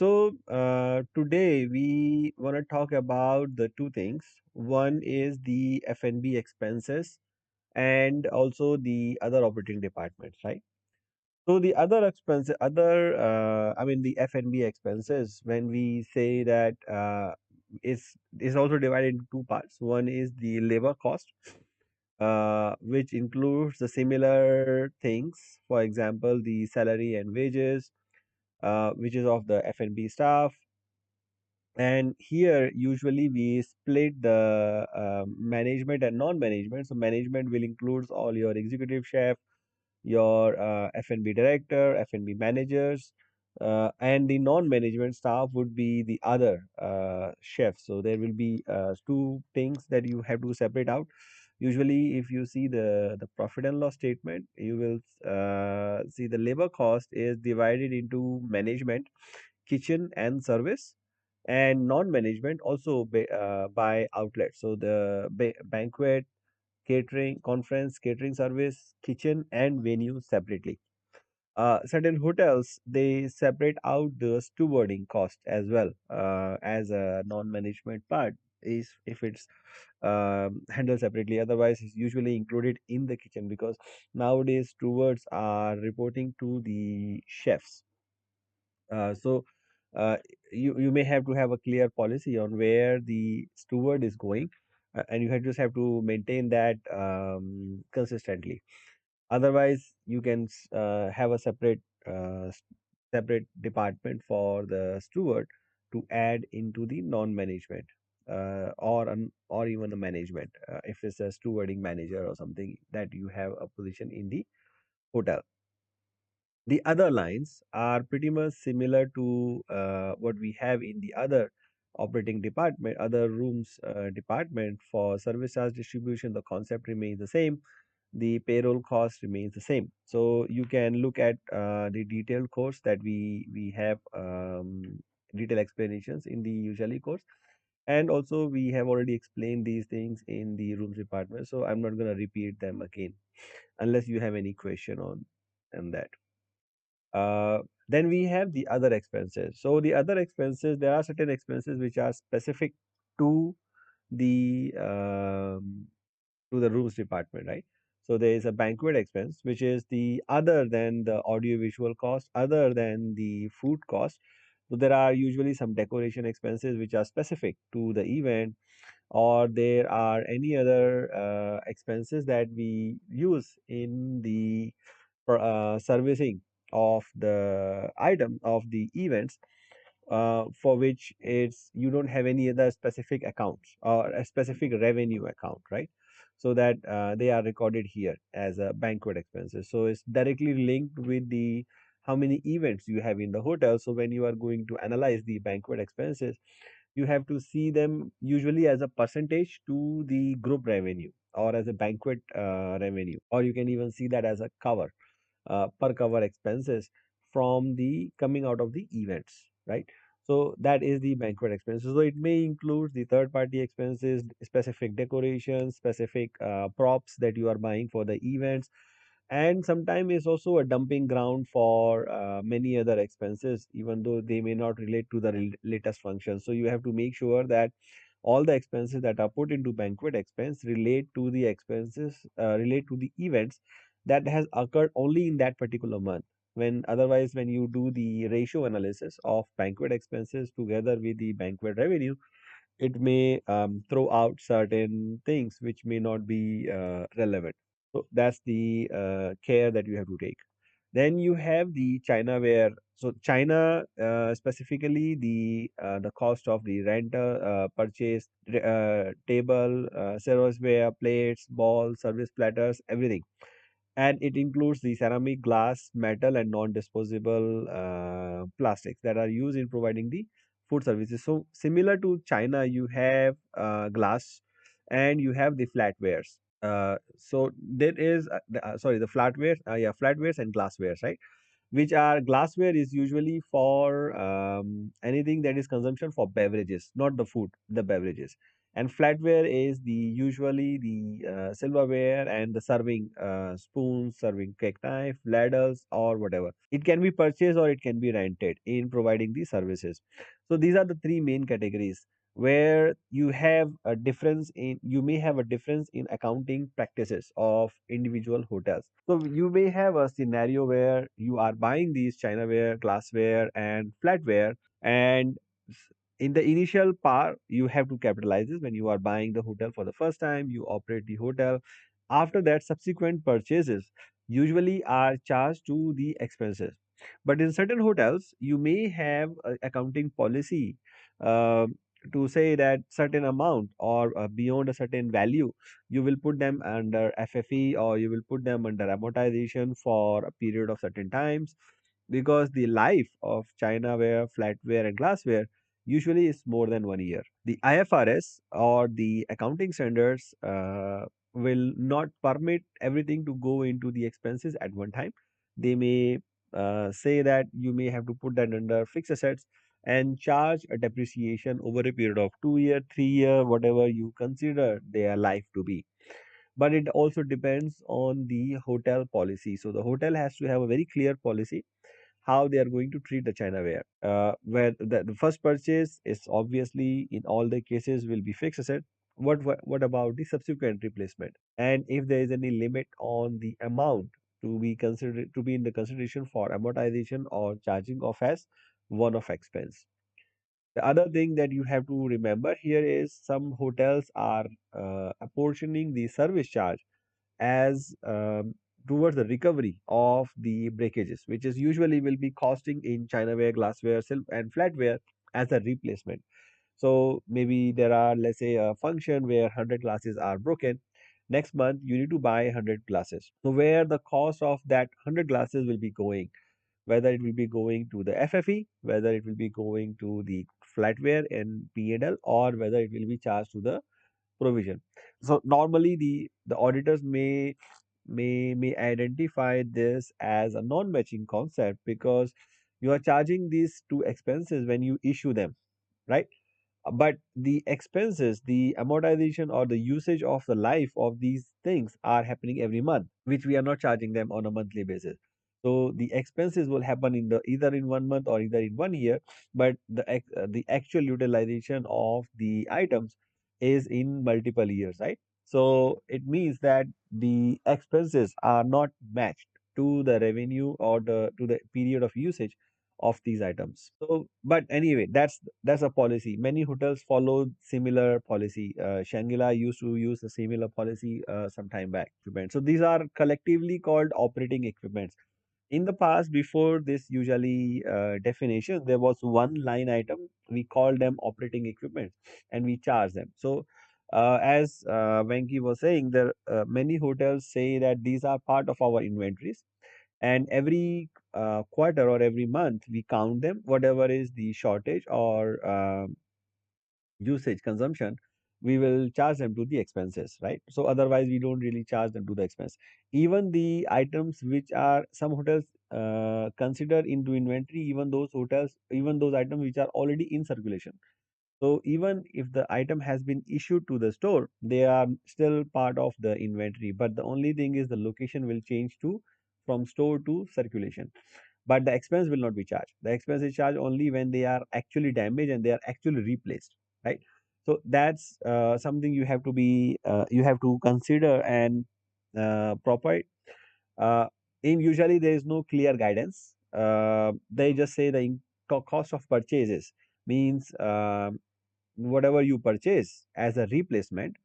Today we want to talk about the two things. One is the F&B expenses and also the other operating departments, right? So the other expenses, the F&B expenses, when we say that is also divided into two parts. One is the labor cost, which includes the similar things. For example, the salary and wages, which is of the F&B staff. And here, usually we split the management and non-management. So management will include all your executive chef, your F&B director, F&B managers, and the non-management staff would be the other chefs. So there will be two things that you have to separate out. Usually, if you see the profit and loss statement, you will see the labor cost is divided into management, kitchen, and service, and non-management also by outlet. So the banquet, catering, conference, catering service, kitchen, and venue separately. Certain hotels they separate out the stewarding cost as well as a non-management part is if it's handled separately. Otherwise, it's usually included in the kitchen because nowadays stewards are reporting to the chefs. So uh, you may have to have a clear policy on where the steward is going, and just have to maintain that consistently. Otherwise, you can have a separate department for the steward to add into the non-management or even the management if it's a stewarding manager or something that you have a position in the hotel. The other lines are pretty much similar to what we have in the other operating department, other rooms department. For service charge distribution, the concept remains the same. The payroll cost remains the same. So you can look at the detailed course that we have detailed explanations in the usually course. And also we have already explained these things in the rooms department. So I'm not going to repeat them again unless you have any question on that. Uh, then we have the other expenses. So the other expenses, there are certain expenses which are specific to the rooms department, right? So there is a banquet expense, which is the other than the audiovisual cost, other than the food cost. So there are usually some decoration expenses which are specific to the event, or there are any other expenses that we use in the servicing of the item of the events, for which it's you don't have any other specific accounts or a specific revenue account, right? So that they are recorded here as a banquet expenses. So it's directly linked with the how many events you have in the hotel. So when you are going to analyze the banquet expenses, you have to see them usually as a percentage to the group revenue or as a banquet revenue, or you can even see that as a cover per cover expenses from the coming out of the events, right? So that is the banquet expenses. So it may include the third party expenses, specific decorations, specific props that you are buying for the events, and sometimes it's also a dumping ground for many other expenses, even though they may not relate to the latest function. So you have to make sure that all the expenses that are put into banquet expense relate to the events that has occurred only in that particular month. When otherwise, when you do the ratio analysis of banquet expenses together with the banquet revenue, it may throw out certain things which may not be relevant. So that's the care that you have to take. Then you have the China ware. So China, specifically the cost of the rental, purchase, table, serviceware, plates, balls, service platters, everything, and it includes the ceramic, glass, metal, and non-disposable plastics that are used in providing the food services. So similar to China, you have glass, and you have the flatware. So there is the flatware, flatwares and glasswares, right? Which are glassware is usually for anything that is consumption for beverages, not the food, the beverages. And flatware is the usually the silverware and the serving spoons, serving cake knife, ladders, or whatever. It can be purchased or it can be rented in providing the services. So these are the three main categories where you may have a difference in accounting practices of individual hotels. So you may have a scenario where you are buying these chinaware, glassware, and flatware, and in the initial part you have to capitalize this. When you are buying the hotel for the first time, you operate the hotel. After that, subsequent purchases usually are charged to the expenses. But in certain hotels you may have a accounting policy, um, to say that certain amount or beyond a certain value you will put them under FFE, or you will put them under amortization for a period of certain times, because the life of chinaware, flatware, and glassware usually is more than 1 year. The IFRS or the accounting standards will not permit everything to go into the expenses at one time. They may say that you may have to put that under fixed assets and charge a depreciation over a period of 2 year, 3 year, whatever you consider their life to be. But it also depends on the hotel policy. So the hotel has to have a very clear policy how they are going to treat the chinaware. Where the first purchase is obviously in all the cases will be fixed asset. What about the subsequent replacement? And if there is any limit on the amount to be in the consideration for amortization or charging off as one-off expense. The other thing that you have to remember here is some hotels are apportioning the service charge as towards the recovery of the breakages, which is usually will be costing in chinaware, glassware, silk, and flatware as a replacement. So maybe there are, let's say, a function where 100 glasses are broken. Next month, you need to buy 100 glasses. So where the cost of that 100 glasses will be going, whether it will be going to the FFE, whether it will be going to the flatware and P&L, or whether it will be charged to the provision. So normally the auditors may identify this as a non-matching concept, because you are charging these two expenses when you issue them, right? But the expenses, the amortization or the usage of the life of these things are happening every month, which we are not charging them on a monthly basis. So the expenses will happen in the either in 1 month or either in 1 year, but the actual utilization of the items is in multiple years, right? So it means that the expenses are not matched to the revenue or the period of usage of these items. So, but anyway, that's a policy. Many hotels follow similar policy. Shangri-La used to use a similar policy some time back. Equipment. So these are collectively called operating equipments. In the past, before this usually definition, there was one line item. We call them operating equipment, and we charge them. So, as Venki was saying, there many hotels say that these are part of our inventories, and every quarter or every month we count them, whatever is the shortage or usage consumption, we will charge them to the expenses, right? So otherwise we don't really charge them to the expense. Even the items which are some hotels consider into inventory, even those items which are already in circulation. So even if the item has been issued to the store, they are still part of the inventory. But the only thing is the location will change to from store to circulation. But the expense will not be charged. The expense is charged only when they are actually damaged and they are actually replaced, right? So that's something you have to consider and proper. Uh, in usually there is no clear guidance. They just say the cost of purchases means whatever you purchase as a replacement,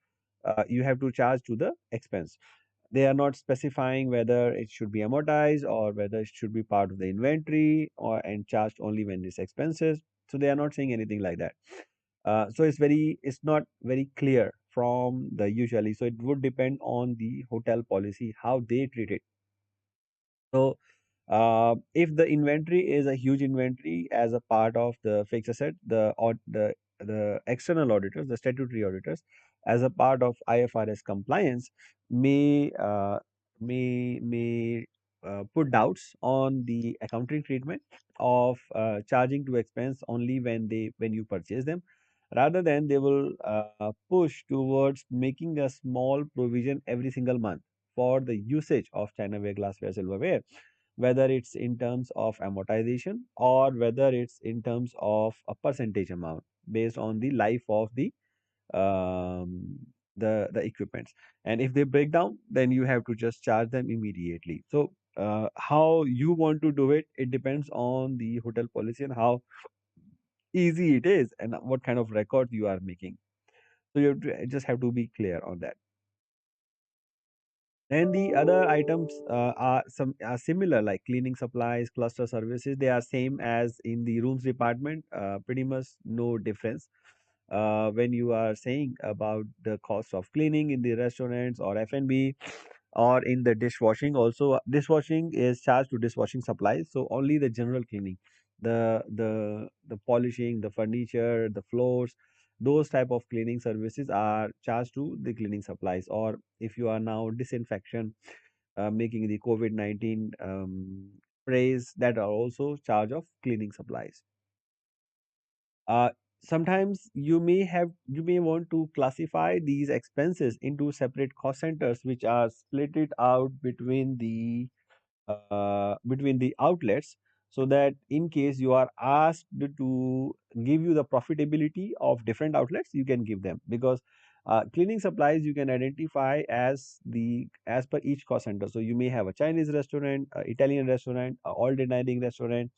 you have to charge to the expense. They are not specifying whether it should be amortized or whether it should be part of the inventory or and charged only when it's expenses. So they are not saying anything like that. So it's not very clear from the usually. So it would depend on the hotel policy how they treat it. So, if the inventory is a huge inventory as a part of the fixed asset, the external auditors, the statutory auditors, as a part of IFRS compliance, may uh, may put doubts on the accounting treatment of charging to expense only when you purchase them, Rather than they will push towards making a small provision every single month for the usage of Chinaware, glassware, silverware, whether it's in terms of amortization or whether it's in terms of a percentage amount based on the life of um, the equipments. And if they break down, then you have to just charge them immediately. So how you want to do it, it depends on the hotel policy and how easy it is and what kind of record you are making. So you have just have to be clear on that. And the other items are similar, like cleaning supplies, cluster services. They are same as in the rooms department. Pretty much no difference. When you are saying about the cost of cleaning in the restaurants or F&B or in the dishwashing, also dishwashing is charged to dishwashing supplies. So only the general cleaning, the polishing, the furniture, the floors, those type of cleaning services are charged to the cleaning supplies. Or if you are now disinfection, making the COVID-19 sprays, that are also charge of cleaning supplies. uh, Sometimes you may want to classify these expenses into separate cost centers, which are split it out between the outlets, so that in case you are asked to give you the profitability of different outlets, you can give them. Because cleaning supplies you can identify as per each cost center. So you may have a Chinese restaurant, a Italian restaurant, a all day dining restaurant.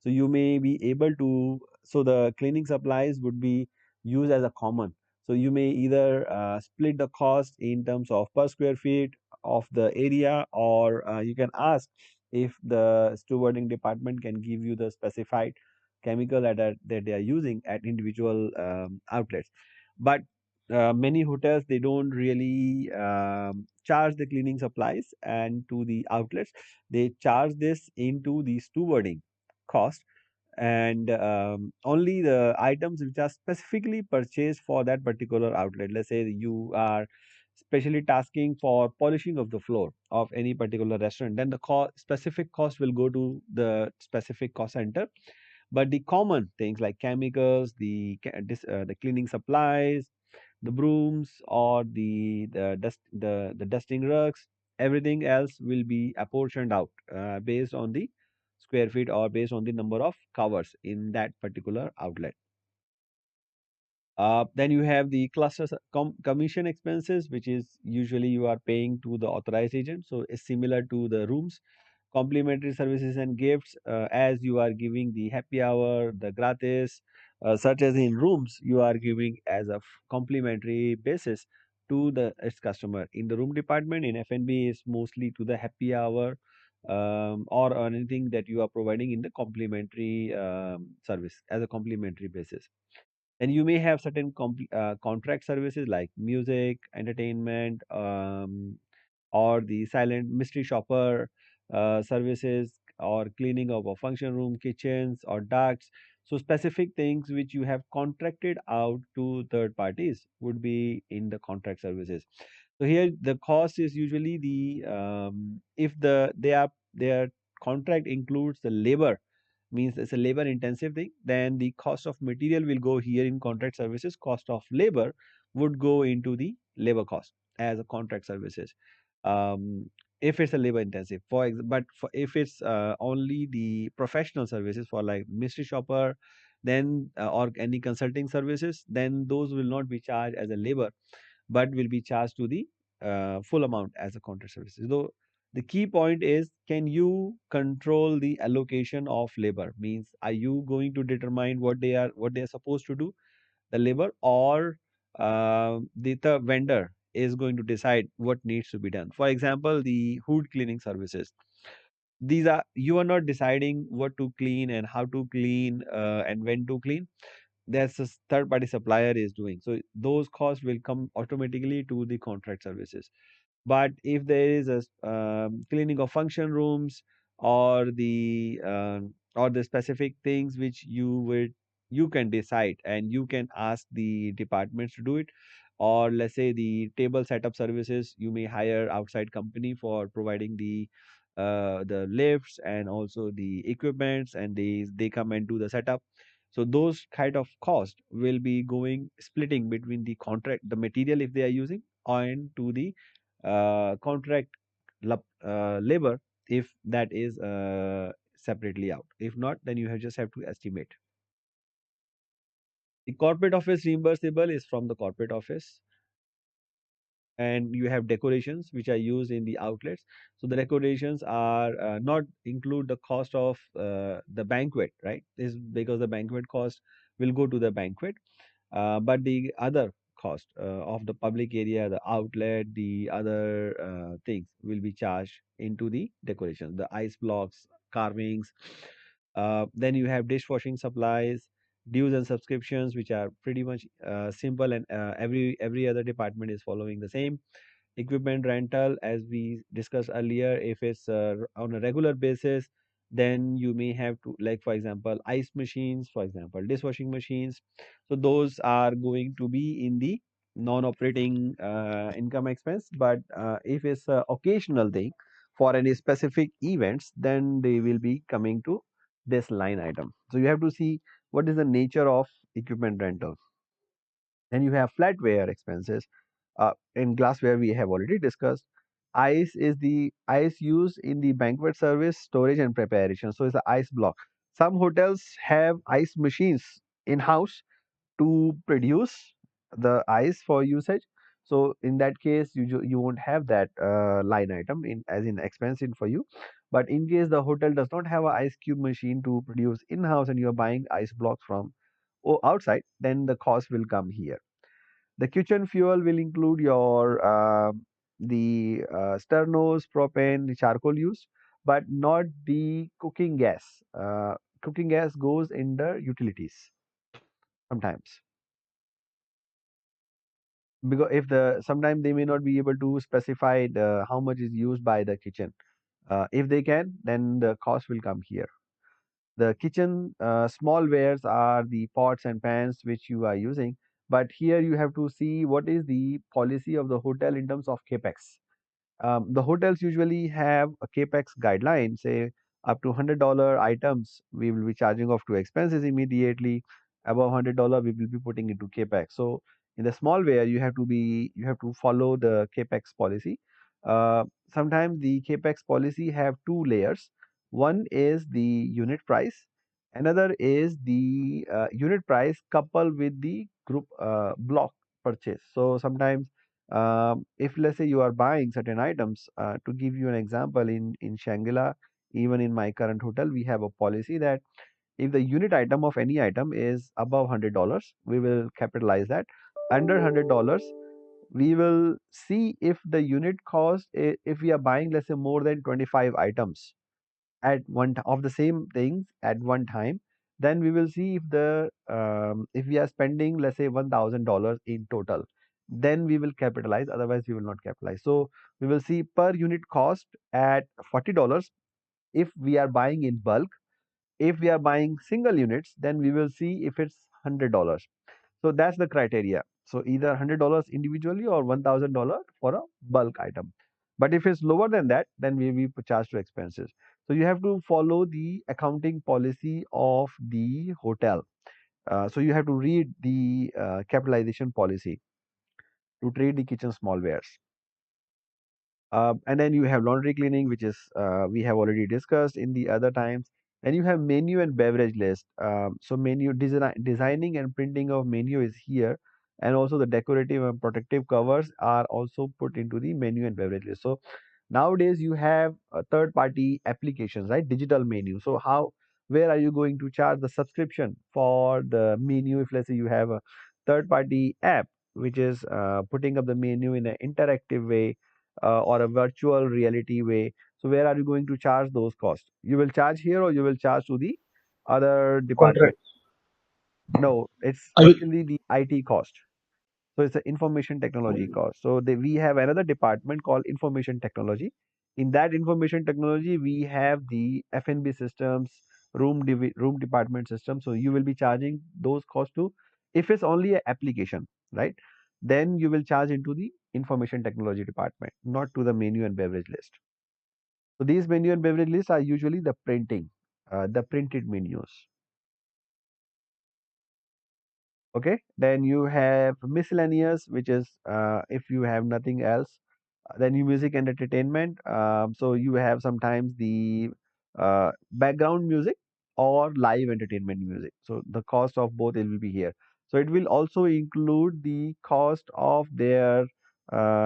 So you may be able to, so the cleaning supplies would be used as a common. So you may either split the cost in terms of per square feet of the area, or you can ask if the stewarding department can give you the specified chemical that they are using at individual outlets. But many hotels, they don't really charge the cleaning supplies and to the outlets. They charge this into the stewarding cost, and only the items which are specifically purchased for that particular outlet. Let's say you are specially tasking for polishing of the floor of any particular restaurant, then the specific cost will go to the specific cost center. But the common things like chemicals, the cleaning supplies, the brooms, or the dusting rugs, everything else will be apportioned out based on the square feet or based on the number of covers in that particular outlet. Then you have the commission expenses, which is usually you are paying to the authorized agent. So it's similar to the rooms. Complimentary services and gifts, as you are giving the happy hour, the gratis, such as in rooms, you are giving as a complimentary basis to the its customer. In the room department, in F&B, is mostly to the happy hour, or on anything that you are providing in the complimentary service as a complimentary basis. And you may have certain contract services like music, entertainment, or the silent mystery shopper services, or cleaning of a function room, kitchens, or ducts. So specific things which you have contracted out to third parties would be in the contract services. So here the cost is usually if their contract includes the labor, means it's a labor intensive thing, then the cost of material will go here in contract services. Cost of labor would go into the labor cost as a contract services. um, if it's a labor intensive, but if it's only the professional services for like mystery shopper, then or any consulting services, then those will not be charged as a labor, but will be charged to the full amount as a contract services. Though the key point is, can you control the allocation of labor? Means, are you going to determine what they are supposed to do, the labor, or the vendor is going to decide what needs to be done? For example, the hood cleaning services. These are, you are not deciding what to clean and how to clean and when to clean. That's a third party supplier is doing. So those costs will come automatically to the contract services. But if there is a cleaning of function rooms, or the specific things which you can decide and you can ask the departments to do it, or let's say the table setup services, you may hire outside company for providing the lifts and also the equipments, and they come and do the setup. So those kind of cost will be going splitting between the contract, the material if they are using, and to the contract labor if that is separately out. If not, then you have just have to estimate. The corporate office reimbursable is from the corporate office, and you have decorations which are used in the outlets. So the decorations are not include the cost of the banquet, right? This is because the banquet cost will go to the banquet, but the other cost of the public area, the outlet, the other things will be charged into the decoration, the ice blocks, carvings. Then you have dishwashing supplies, dues and subscriptions, which are pretty much simple, and every other department is following the same. Equipment rental, as we discussed earlier, if it's on a regular basis, then you may have to, like for example, ice machines, for example, dishwashing machines. So those are going to be in the non-operating income expense. But if it's a occasional thing for any specific events, then they will be coming to this line item. So you have to see what is the nature of equipment rental. Then you have flatware expenses. In glassware, we have already discussed. Ice is the ice used in the banquet service, storage, and preparation. So it's the ice block. Some hotels have ice machines in house to produce the ice for usage. So in that case, you won't have that line item in as in expensive for you. But in case the hotel does not have a ice cube machine to produce in house and you are buying ice blocks from outside, then the cost will come here. The kitchen fuel will include your the sternos, propane, the charcoal used, but not the cooking gas. Cooking gas goes in the utilities sometimes, because if the sometimes they may not be able to specify how much is used by the kitchen. If they can, then the cost will come here. The kitchen small wares are the pots and pans which you are using, but here you have to see what is the policy of the hotel in terms of capex. The hotels usually have a capex guideline, say up to $100 items, we will be charging off to expenses immediately. Above $100, we will be putting into capex. So in the small ware, you have to follow the capex policy. Uh, Sometimes the capex policy have two layers. One is the unit price. Another is the unit price coupled with the group block purchase. So sometimes if let's say you are buying certain items, to give you an example, in Shangri-La, even in my current hotel, we have a policy that if the unit item of any item is above $100, we will capitalize that. Under $100, we will see if the unit cost, if we are buying let's say more than 25 items at of the same things at one time, then we will see if the if we are spending let's say $1,000 in total, then we will capitalize, otherwise we will not capitalize. So we will see per unit cost at $40 if we are buying in bulk. If we are buying single units, then we will see if it's $100. So that's the criteria. So either $100 individually or $1,000 for a bulk item. But if it's lower than that, then we will be charged to expenses. So you have to follow the accounting policy of the hotel. So you have to read the capitalization policy to trade the kitchen smallwares. And then you have laundry cleaning, which is we have already discussed in the other times. And you have menu and beverage list. So designing and printing of menu is here, and also the decorative and protective covers are also put into the menu and beverage list. So nowadays you have third-party applications, right? Digital menu. So where are you going to charge the subscription for the menu? If let's say you have a third-party app which is putting up the menu in an interactive way or a virtual reality way. So where are you going to charge those costs? You will charge here or you will charge to the other department? Contract. No, it's I will. basically the IT cost. So it's an information technology cost. So we have another department called information technology. In that information technology, we have the F&B systems, room department system. So you will be charging those costs to, if it's only an application, right? Then you will charge into the information technology department, not to the menu and beverage list. So these menu and beverage lists are usually the printing, the printed menus. Okay, then you have miscellaneous, which is if you have nothing else, then you music and entertainment. So you have sometimes the background music or live entertainment music. So the cost of both it will be here. So it will also include the cost of their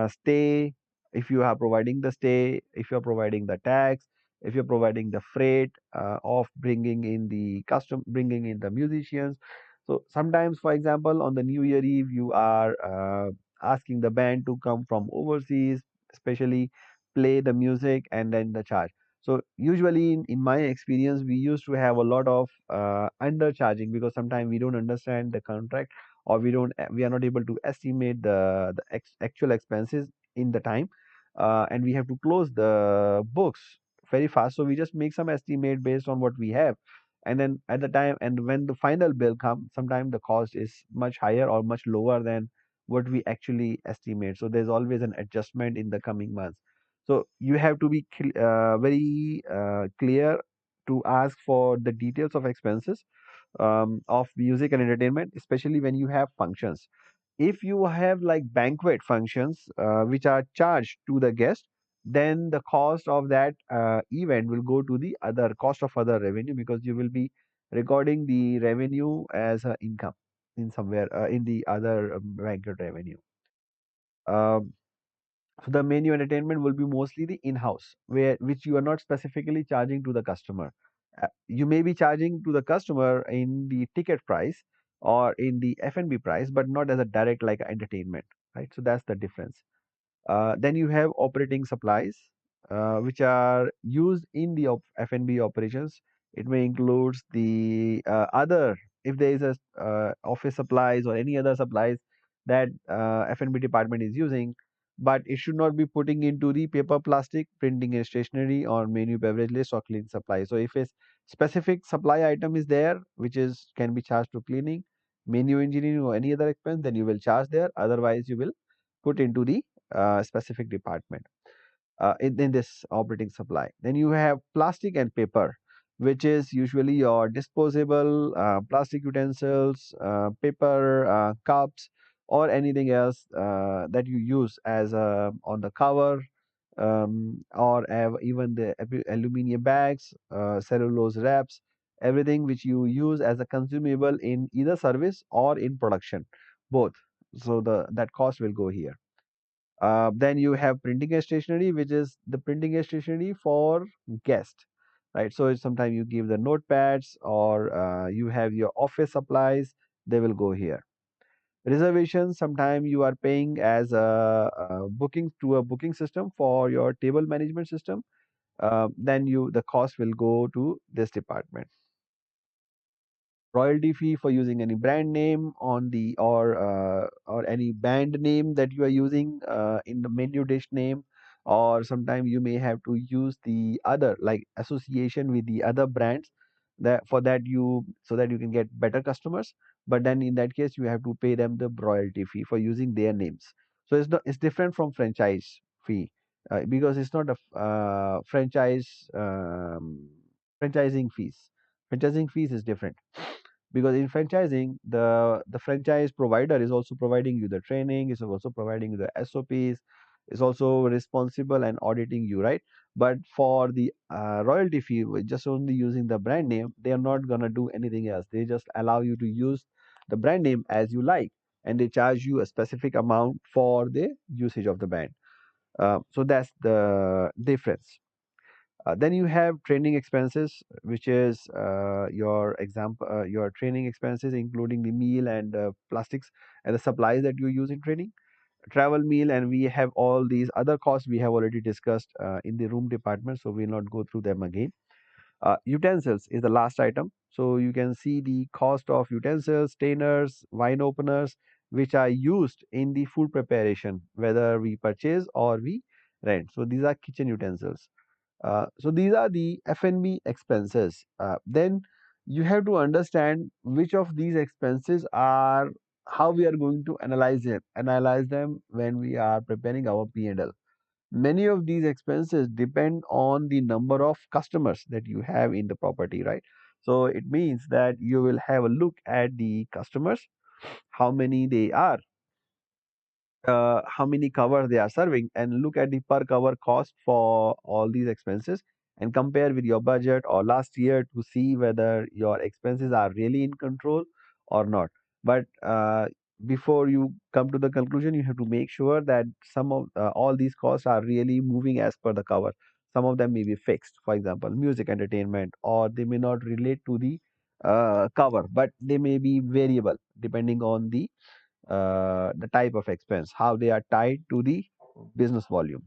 stay, if you are providing the stay, if you are providing the tax, if you're providing the freight of bringing in the musicians. So sometimes, for example, on the New Year Eve, you are asking the band to come from overseas, especially play the music and then the charge. So usually, in my experience, we used to have a lot of undercharging because sometimes we don't understand the contract, or we are not able to estimate the actual expenses in the time, and we have to close the books very fast. So we just make some estimate based on what we have, and then at the time and when the final bill comes, sometimes the cost is much higher or much lower than what we actually estimate. So there's always an adjustment in the coming months. So you have to be very clear to ask for the details of expenses of music and entertainment, especially when you have functions. If you have like banquet functions which are charged to the guest, then the cost of that event will go to the other cost of other revenue, because you will be recording the revenue as a income in somewhere in the other banquet revenue. Um, so the menu entertainment will be mostly the in-house, where which you are not specifically charging to the customer. You may be charging to the customer in the ticket price or in the F&B price, but not as a direct like entertainment, right? So that's the difference. Then you have operating supplies, which are used in the F&B operations. It may include the other, if there is a office supplies or any other supplies that F&B department is using, but it should not be putting into the paper, plastic, printing and stationery, or menu, beverage list, or clean supply. So if a specific supply item is there, which is can be charged to cleaning, menu engineering, or any other expense, then you will charge there. Otherwise, you will put into the specific department in this operating supply. Then you have plastic and paper, which is usually your disposable plastic utensils, paper cups, or anything else that you use as on the cover, or even the aluminum bags, cellulose wraps, everything which you use as a consumable in either service or in production, both. So the that cost will go here. Then you have printing and stationery, which is the printing and stationery for guest, right? So sometimes you give the notepads, or you have your office supplies, they will go here. Reservations, sometimes you are paying as a booking to a booking system for your table management system. Then the cost will go to this department. Royalty fee for using any brand name on the or any band name that you are using in the menu dish name, or sometimes you may have to use the other like association with the other brands, that for that you so that you can get better customers. But then in that case you have to pay them the royalty fee for using their names. So it's different from franchise fee, because it's not a franchising fees. Franchising fees is different, because in franchising, the franchise provider is also providing you the training, is also providing you the SOPs, is also responsible and auditing you, right? But for the royalty fee, with just only using the brand name, they are not going to do anything else. They just allow you to use the brand name as you like, and they charge you a specific amount for the usage of the brand. So that's the difference. Then you have training expenses, which is your training expenses, including the meal and plastics and the supplies that you use in training, travel meal, and we have all these other costs we have already discussed in the room department, so we'll not go through them again. Utensils is the last item. So you can see the cost of utensils, stainers, wine openers, which are used in the food preparation, whether we purchase or we rent. So these are kitchen utensils. So these are the F&B expenses. Then you have to understand which of these expenses are how we are going to analyze them when we are preparing our P&L. Many of these expenses depend on the number of customers that you have in the property, right? So it means that you will have a look at the customers, how many they are, how many covers they are serving, and look at the per cover cost for all these expenses and compare with your budget or last year to see whether your expenses are really in control or not. But before you come to the conclusion, you have to make sure that some of all these costs are really moving as per the cover. Some of them may be fixed, for example music entertainment, or they may not relate to the cover, but they may be variable depending on the type of expense, how they are tied to the business volume.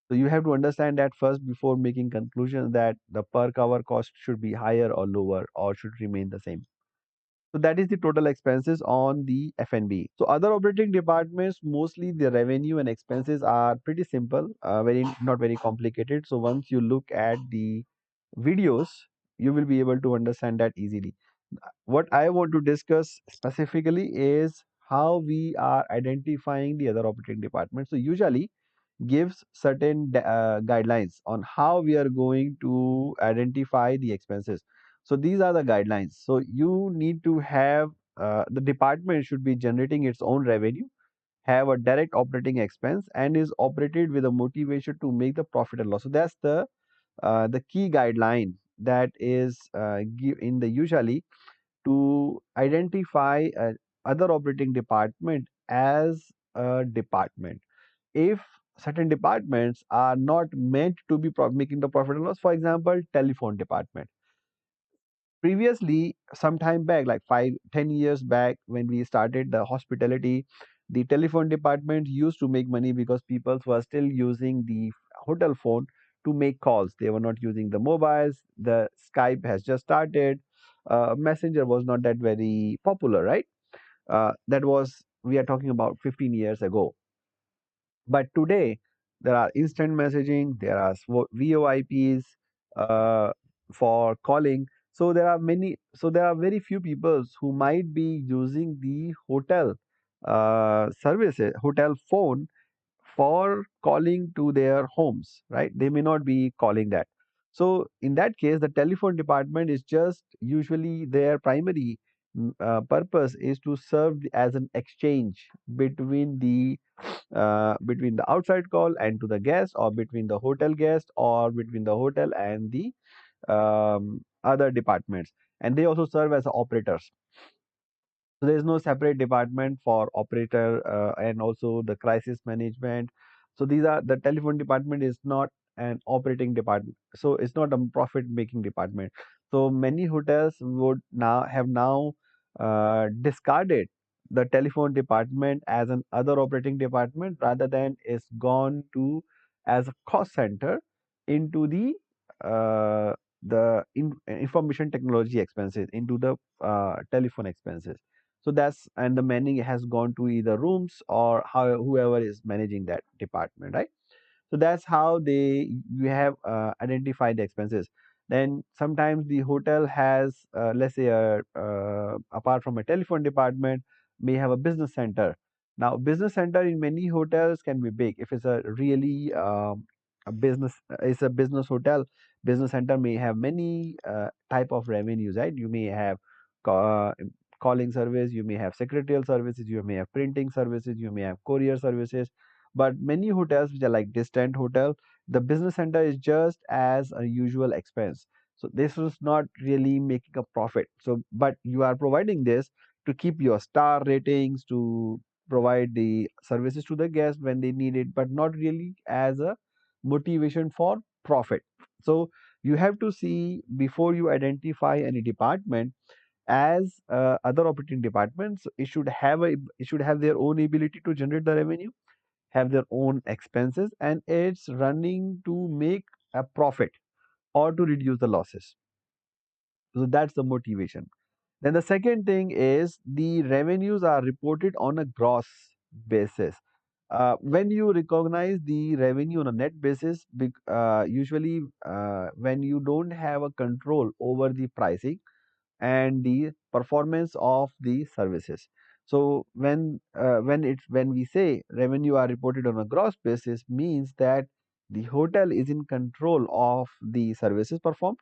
So you have to understand that first before making conclusions that the per cover cost should be higher or lower or should remain the same. So that is the total expenses on the F&B. So other operating departments, mostly the revenue and expenses are pretty simple, very not very complicated. So once you look at the videos, you will be able to understand that easily. What I want to discuss specifically is how we are identifying the other operating departments. So usually gives certain guidelines on how we are going to identify the expenses. So these are the guidelines. So you need to have the department should be generating its own revenue, have a direct operating expense, and is operated with a motivation to make the profit and loss. So that's the key guideline that is in the usually to identify other operating department as a department. If certain departments are not meant to be making the profit and loss, for example telephone department, previously some time back like 5 10 years back when we started the hospitality, the telephone department used to make money because people were still using the hotel phone to make calls. They were not using the mobiles. The Skype has just started. Messenger was not that very popular, right? That was, we are talking about 15 years ago. But today, there are instant messaging, there are VoIPs for calling. So there are very few people who might be using the hotel services, hotel phone for calling to their homes, right? They may not be calling that. So in that case, the telephone department is just usually their primary purpose is to serve as an exchange between the outside call and to the guest, or between the hotel guest, or between the hotel and the other departments. And they also serve as operators. So there is no separate department for operator and also the crisis management. So these are the telephone department is not an operating department. So it's not a profit making department. So many hotels would now discarded the telephone department as an other operating department, rather than it's gone to as a cost center into uh, information technology expenses, into the telephone expenses. So that's, and the manning has gone to either rooms or how whoever is managing that department, right? So that's how they you have identified the expenses. Then sometimes the hotel has, let's say, apart from a telephone department, may have a business center. Now, business center in many hotels can be big. If it's a really a business, it's a business hotel. Business center may have many type of revenues, right? You may have ca- uh, calling service, you may have secretarial services, you may have printing services, you may have courier services. But many hotels which are like distant hotel, the business center is just as a usual expense. So this is not really making a profit. So but you are providing this to keep your star ratings, to provide the services to the guests when they need it, but not really as a motivation for profit. So you have to see before you identify any department as other operating departments. It should have their own ability to generate the revenue, have their own expenses, and it's running to make a profit or to reduce the losses. So that's the motivation. Then the second thing is the revenues are reported on a gross basis. When you recognize the revenue on a net basis, usually when you don't have a control over the pricing and the performance of the services. So when we say revenue are reported on a gross basis, means that the hotel is in control of the services performed,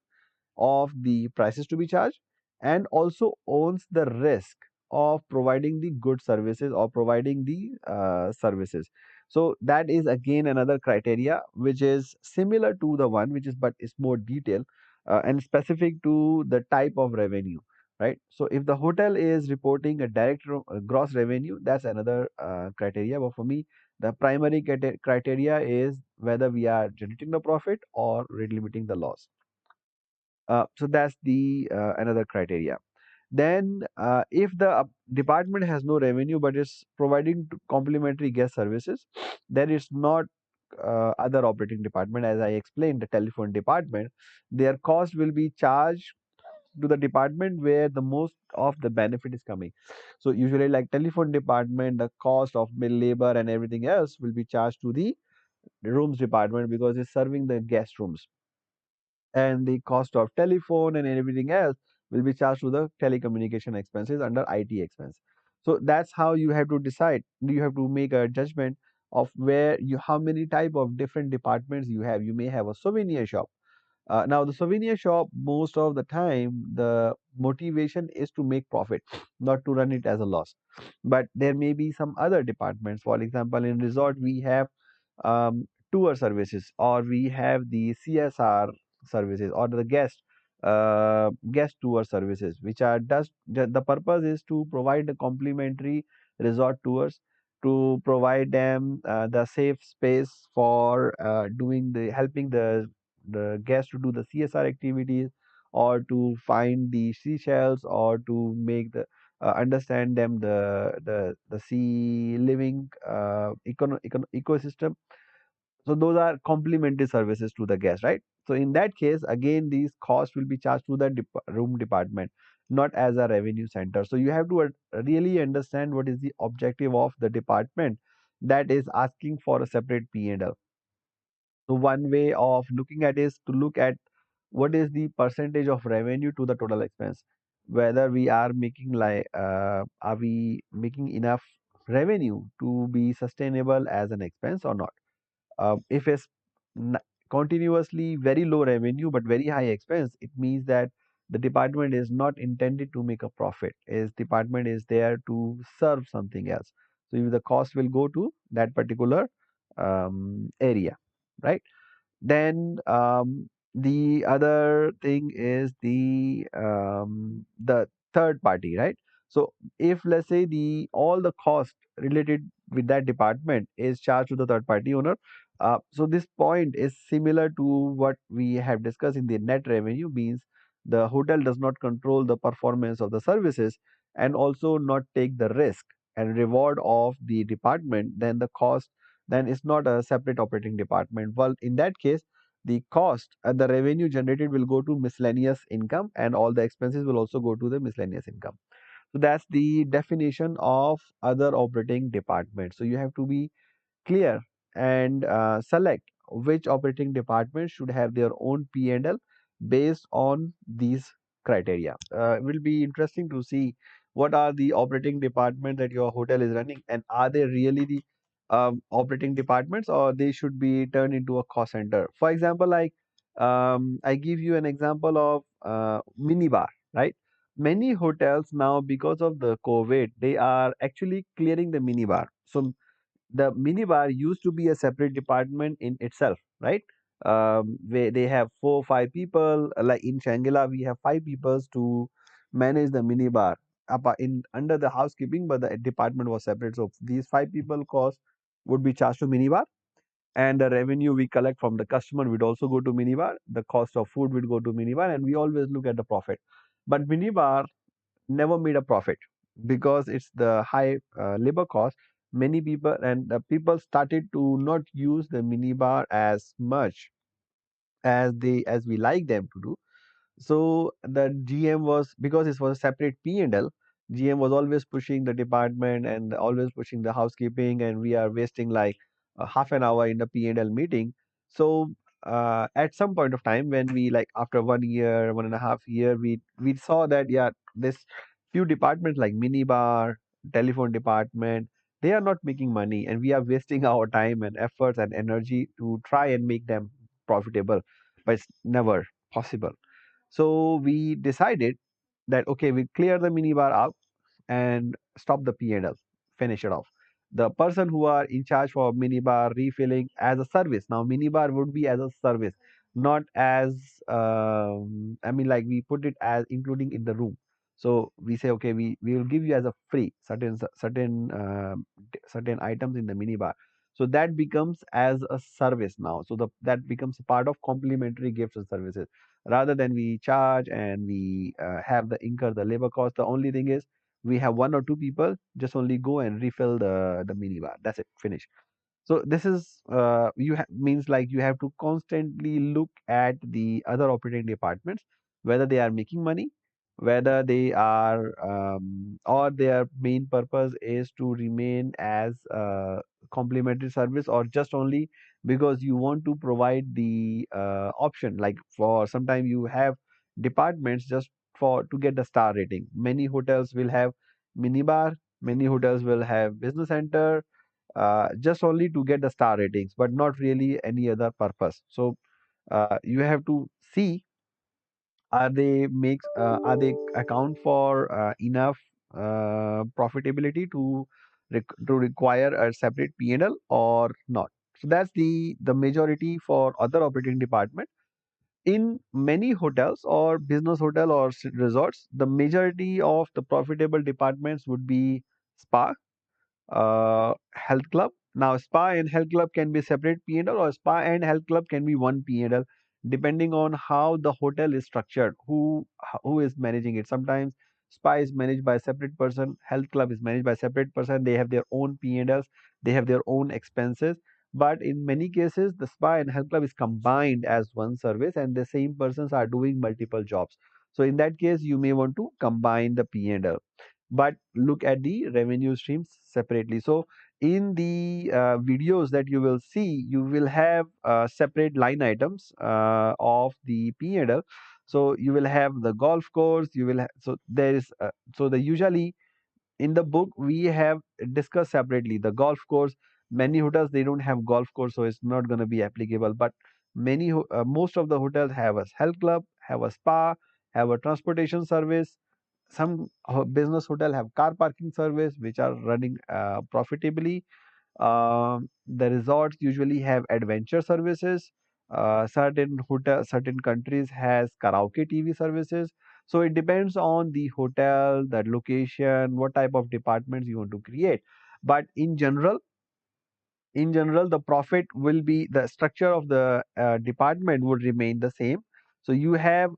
of the prices to be charged, and also owns the risk of providing the good services or providing the services. So that is again another criteria which is similar to the one which is, but it's more detailed and specific to the type of revenue, right? So if the hotel is reporting a gross revenue, that's another criteria. But for me, the primary criteria is whether we are generating the profit or limiting the loss. So that's the another criteria. Then, if the department has no revenue but is providing complimentary guest services, then it's not other operating department. As I explained, the telephone department, their cost will be charged to the department where the most of the benefit is coming. So usually, like telephone department, the cost of bill labor and everything else will be charged to the rooms department because it's serving the guest rooms, and the cost of telephone and everything else will be charged to the telecommunication expenses under IT expense. So that's how you have to decide. You have to make a judgment of where you how many type of different departments you have. You may have a souvenir shop. Now, the souvenir shop, most of the time, the motivation is to make profit, not to run it as a loss. But there may be some other departments. For example, in resort, we have tour services, or we have the CSR services, or the guest tour services, which are just the purpose is to provide the complimentary resort tours, to provide them the safe space for doing the helping the guests to do the CSR activities, or to find the seashells, or to make the understand them the sea living ecosystem. So those are complementary services to the guest, right? So in that case, again, these costs will be charged to the room department, not as a revenue center. So you have to really understand what is the objective of the department that is asking for a separate P&L. So one way of looking at is to look at what is the percentage of revenue to the total expense. Whether we are making are we making enough revenue to be sustainable as an expense or not? If it's n- continuously very low revenue but very high expense, it means that the department is not intended to make a profit. Is department is there to serve something else. So if the cost will go to that particular area, right? Then the other thing is the third party, right? So if let's say the all the cost related with that department is charged to the third party owner, so this point is similar to what we have discussed in the net revenue, means the hotel does not control the performance of the services and also not take the risk and reward of the department, then the cost, then it's not a separate operating department. Well, in that case, the cost and the revenue generated will go to miscellaneous income, and all the expenses will also go to the miscellaneous income. So that's the definition of other operating department. So you have to be clear and select which operating department should have their own P&L based on these criteria. It will be interesting to see what are the operating department that your hotel is running, and are they really the operating departments, or they should be turned into a cost center. For example, like I give you an example of minibar, right? Many hotels now, because of the COVID, they are actually clearing the minibar. So the minibar used to be a separate department in itself, right? Where they have 4 5 people. Like in Shangela, we have 5 people to manage the minibar in under the housekeeping, but the department was separate. So these 5 people cost would be charged to minibar, and the revenue we collect from the customer would also go to minibar. The cost of food would go to minibar, and we always look at the profit. But minibar never made a profit because it's the high labor cost. Many people and people started to not use the minibar as much as we like them to do. So the GM was, because it was a separate P&L, GM was always pushing the department and always pushing the housekeeping, and we are wasting like half an hour in the P&L meeting. So at some point of time, when we, like after 1 year, 1.5 year, we saw that, yeah, this few departments like minibar, telephone department, they are not making money, and we are wasting our time and efforts and energy to try and make them profitable, but it's never possible. So we decided that okay, we clear the minibar out, and stop the P&L, finish it off. The person who are in charge for minibar refilling as a service. Now, minibar would be as a service, not as I mean, like we put it as including in the room. So we say, okay, we will give you as a free certain items in the minibar. So that becomes as a service now. So that becomes a part of complimentary gifts and services rather than we charge and we have the incur the labor cost. The only thing is we have one or two people just only go and refill the minibar. That's it, finish. So this is means like you have to constantly look at the other operating departments, whether they are making money, whether they are or their main purpose is to remain as a complimentary service, or just only because you want to provide the option. Like for sometime you have departments just for to get the star rating. Many hotels will have minibar, many hotels will have business center, just only to get the star ratings, but not really any other purpose. So you have to see, are they account for enough profitability to to require a separate P&L or not. So that's the majority for other operating department. In many hotels or business hotel or resorts, the majority of the profitable departments would be spa, health club. Now, spa and health club can be separate P&L, or spa and health club can be one P&L, depending on how the hotel is structured, who is managing it. Sometimes spa is managed by a separate person, health club is managed by a separate person. They have their own P&Ls, they have their own expenses. But in many cases, the spa and health club is combined as one service, and the same persons are doing multiple jobs. So in that case, you may want to combine the P&L, but look at the revenue streams separately. So in the videos that you will see, you will have separate line items of the P&L. So you will have the golf course, you will so there is so the usually in the book we have discussed separately the golf course. Many hotels they don't have golf course, so it's not going to be applicable. But most of the hotels have a health club, have a spa, have a transportation service. Some business hotel have car parking service which are running profitably. The resorts usually have adventure services. Certain countries has karaoke TV services. So it depends on the hotel, the location, what type of departments you want to create. But in general, the profit will be the structure of the department would remain the same. So you have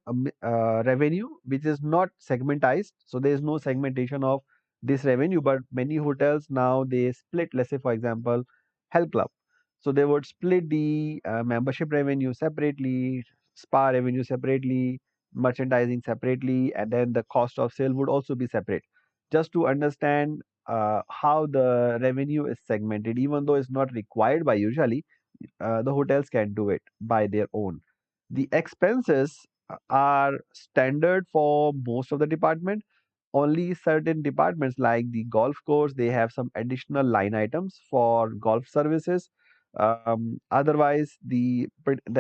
revenue which is not segmentized. So there is no segmentation of this revenue. But many hotels now they split. Let's say for example, health club. So they would split the membership revenue separately, spa revenue separately, merchandising separately, and then the cost of sale would also be separate, just to understand how the revenue is segmented. Even though it's not required by usually, the hotels can do it by their own. The expenses are standard for most of the department. Only certain departments like the golf course, they have some additional line items for golf services. Otherwise, the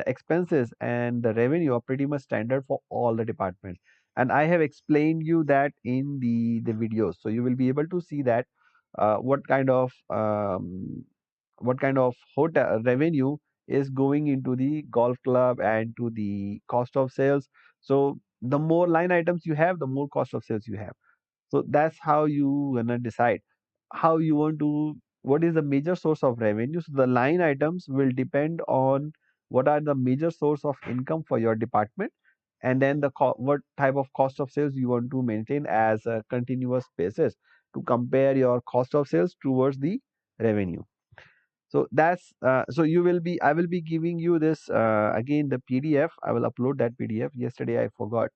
expenses and the revenue are pretty much standard for all the departments. And I have explained you that in the videos, so you will be able to see that uh, what kind of um, what kind of hotel revenue is going into the golf club and to the cost of sales. So the more line items you have, the more cost of sales you have. So that's how you gonna decide how you want to, what is the major source of revenue. So the line items will depend on what are the major source of income for your department, and then what type of cost of sales you want to maintain as a continuous basis to compare your cost of sales towards the revenue. So that's so you will be I will be giving you this again the PDF. I will upload that PDF. Yesterday I forgot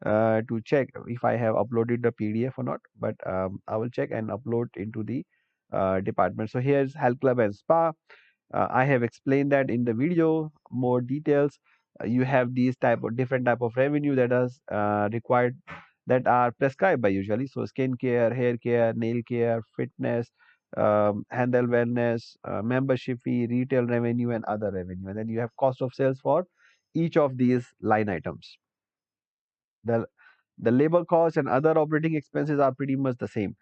to check if I have uploaded the PDF or not, but I will check and upload into the department. So here's health club and spa. I have explained that in the video more details. You have these type of different type of revenue that is required, that are prescribed by usually. So skin care, hair care, nail care, fitness, handle wellness, membership fee, retail revenue, and other revenue. And then you have cost of sales for each of these line items. The labor cost and other operating expenses are pretty much the same.